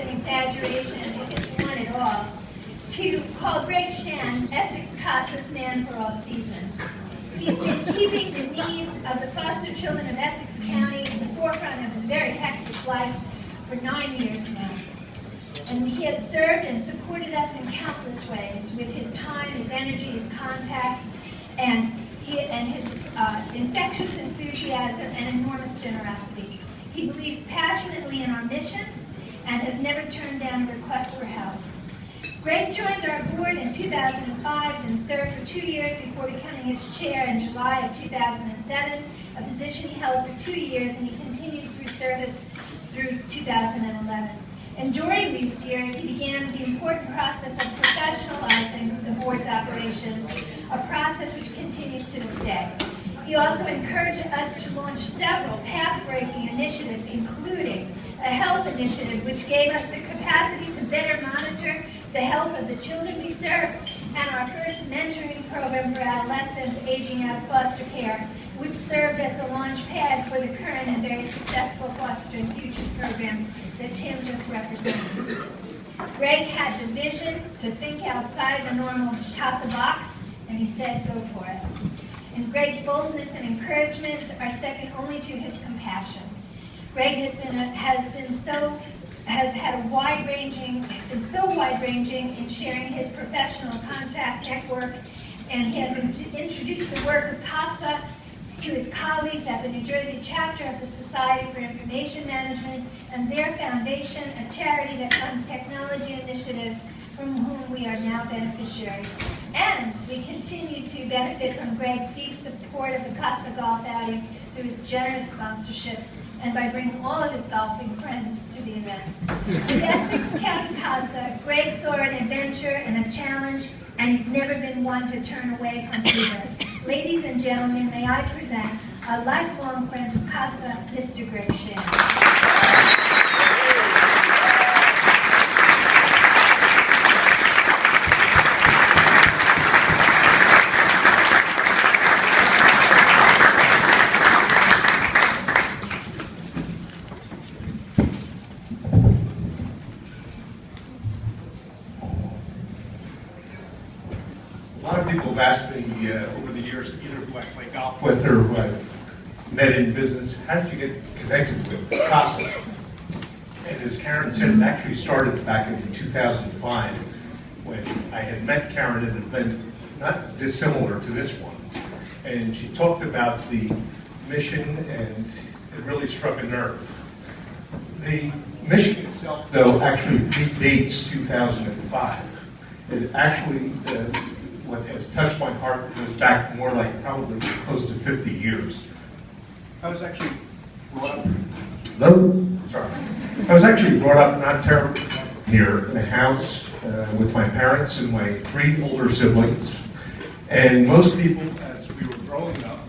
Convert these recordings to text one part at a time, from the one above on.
an exaggeration, if it's one at all, to call Greg Shan Essex CASA's man for all seasons. He's been keeping the needs of the foster children of Essex County in the forefront of his very hectic life for 9 years now. And he has served and supported us in countless ways with his time, his energy, his contacts, and his infectious enthusiasm and enormous generosity. He believes passionately in our mission and has never turned down requests for help. Greg joined our board in 2005 and served for 2 years before becoming its chair in July of 2007, a position he held for 2 years, and he continued through service through 2011. And during these years, he began the important process of professionalizing the board's operations, a process which continues to this day. He also encouraged us to launch several path-breaking initiatives, including a health initiative which gave us the capacity to better monitor the health of the children we serve, and our first mentoring program for adolescents aging out of foster care, which served as the launch pad for the current and very successful Foster and Futures program that Tim just represented. Greg had the vision to think outside the normal CASA box, and he said, go for it. And Greg's boldness and encouragement are second only to his compassion. Greg has been so wide-ranging in sharing his professional contact network, and he has introduced the work of CASA to his colleagues at the New Jersey chapter of the Society for Information Management and their foundation, a charity that funds technology initiatives from whom we are now beneficiaries. And we continue to benefit from Greg's deep support of the CASA Golf outing through his generous sponsorships and by bringing all of his golfing friends to the event. With Essex County CASA, Greg saw an adventure and a challenge, and he's never been one to turn away from either. Ladies and gentlemen, may I present a lifelong friend of CASA, Mr. Greg Shan. A lot of people have asked me over the years, either who I play golf with or who I've met in business, how did you get connected with CASA? And as Karen said, it actually started back in 2005 when I had met Karen at an event not dissimilar to this one. And she talked about the mission, and it really struck a nerve. The mission itself, though, actually predates 2005. It actually, what has touched my heart goes back more like probably close to 50 years. I was actually brought up, I was actually brought up not terribly here in a house with my parents and my 3 older siblings. And most people, as we were growing up,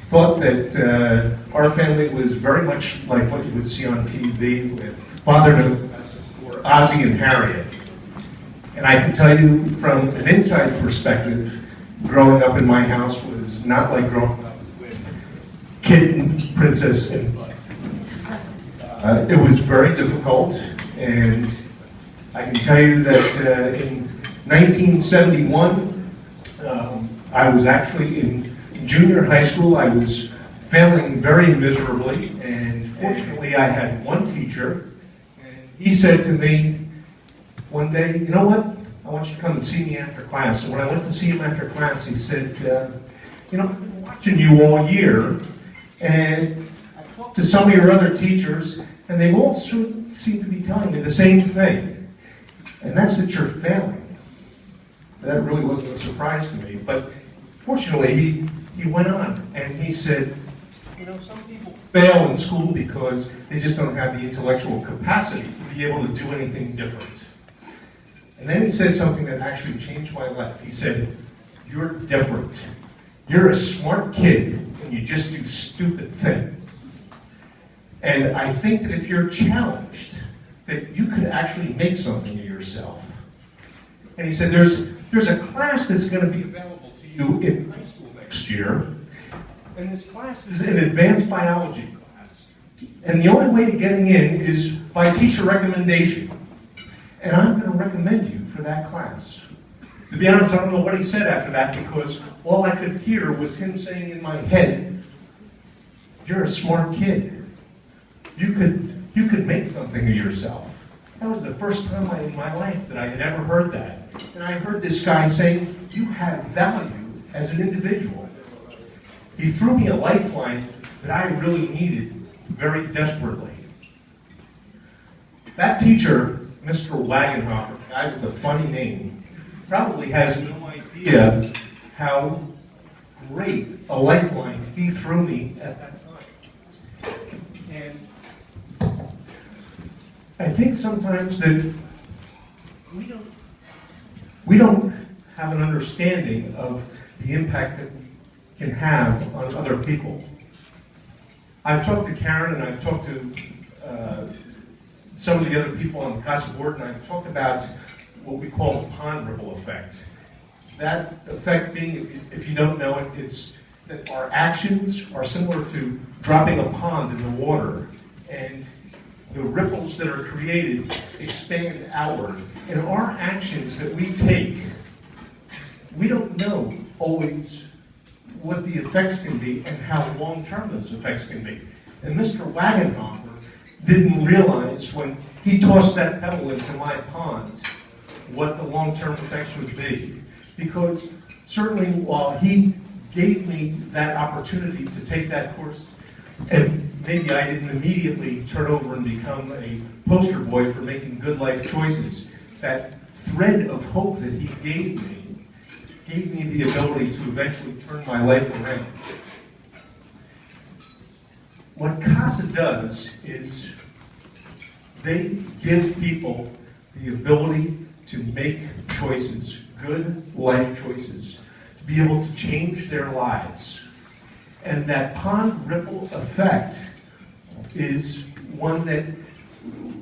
thought that our family was very much like what you would see on TV with Father or Ozzie and Harriet. And I can tell you from an inside perspective, growing up in my house was not like growing up with Kitten, Princess, and Bud. It was very difficult, and I can tell you that in 1971, I was actually in junior high school. I was failing very miserably, and fortunately I had one teacher, and he said to me one day, you know what, I want you to come and see me after class. And when I went to see him after class, he said, you know, I've been watching you all year, and I talked to some of your other teachers, and they all seem to be telling me the same thing, and that's that you're failing. That really wasn't a surprise to me, but fortunately, he went on, and he said, you know, some people fail in school because they just don't have the intellectual capacity to be able to do anything different. And then he said something that actually changed my life. He said, you're different. You're a smart kid, and you just do stupid things. And I think that if you're challenged, that you could actually make something of yourself. And he said, there's a class that's going to be available to you in high school next year, and this class is an advanced biology class. And the only way of getting in is by teacher recommendation. And I'm going to recommend you for that class. To be honest, I don't know what he said after that, because all I could hear was him saying in my head, "You're a smart kid. You could make something of yourself." That was the first time in my life that I had ever heard that. And I heard this guy saying, "You have value as an individual." He threw me a lifeline that I really needed very desperately. That teacher, Mr. Wagenhofer, the guy with the funny name, probably has no idea how great a lifeline he threw me at that time. And I think sometimes that we don't have an understanding of the impact that we can have on other people. I've talked to Karen, and I've talked to some of the other people on the CASA board, and I've talked about what we call the pond ripple effect. That effect being, if you don't know it, it's that our actions are similar to dropping a pond in the water, and the ripples that are created expand outward. And our actions that we take, we don't know always what the effects can be and how long-term those effects can be. And Mr. Wagenhofer didn't realize when he tossed that pebble into my pond what the long-term effects would be. Because certainly while he gave me that opportunity to take that course, and maybe I didn't immediately turn over and become a poster boy for making good life choices, that thread of hope that he gave me the ability to eventually turn my life around. What CASA does is they give people the ability to make choices, good life choices, to be able to change their lives. And that pond ripple effect is one that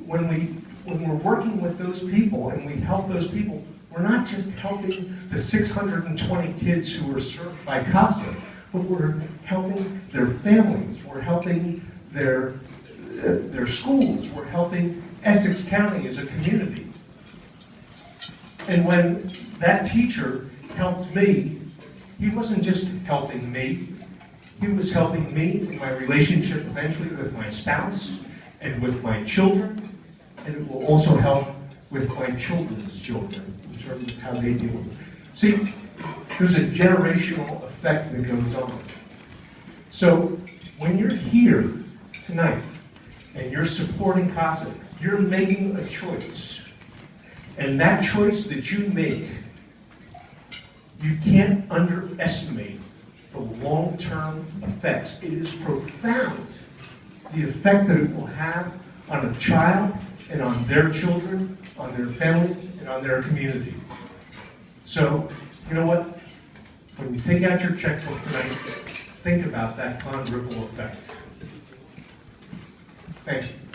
when we're working with those people and we help those people, we're not just helping the 620 kids who are served by CASA, but we're helping their families, we're helping their schools, we're helping Essex County as a community. And when that teacher helped me, he wasn't just helping me, he was helping me in my relationship eventually with my spouse and with my children, and it will also help with my children's children in terms of how they deal with it. See, there's a generational effect that goes on. So when you're here tonight and you're supporting CASA, you're making a choice. And that choice that you make, you can't underestimate the long-term effects. It is profound, the effect that it will have on a child and on their children, on their families, and on their community. So, you know what? When you take out your checkbook tonight, think about that pond ripple effect. Thank you.